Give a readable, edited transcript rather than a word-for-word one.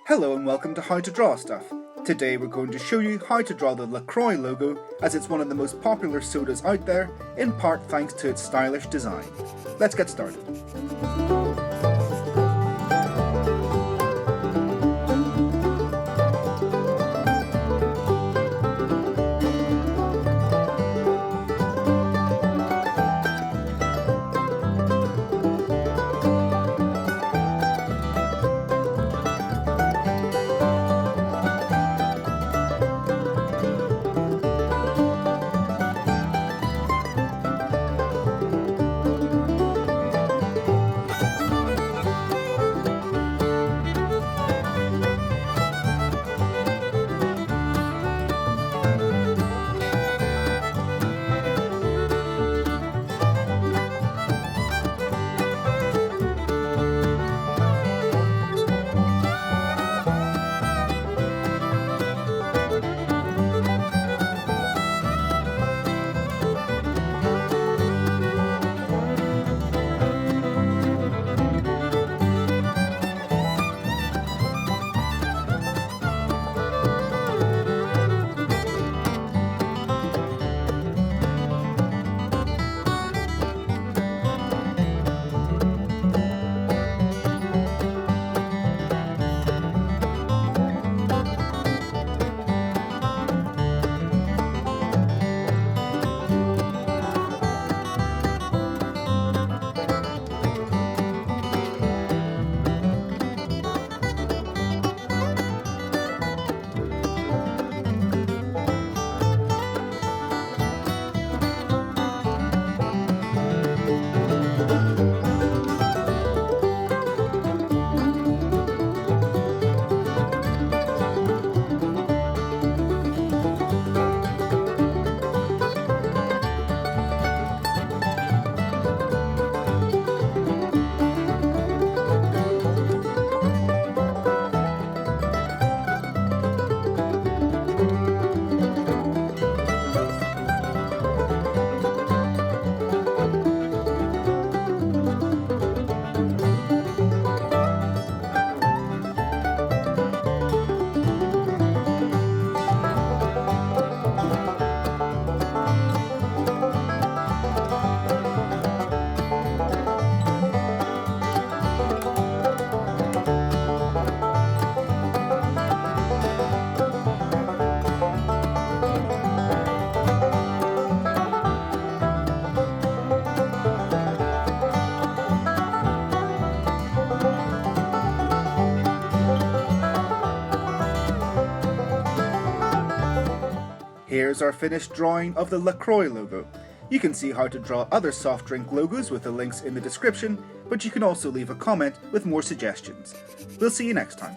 Hello and welcome to How to Draw Stuff. Today we're going to show you how to draw the Croix logo, as it's one of the most popular sodas out there, in part thanks to its stylish design. Let's get started. Here's our finished drawing of the Croix logo. You can see how to draw other soft drink logos with the links in the description, but you can also leave a comment with more suggestions. We'll see you next time.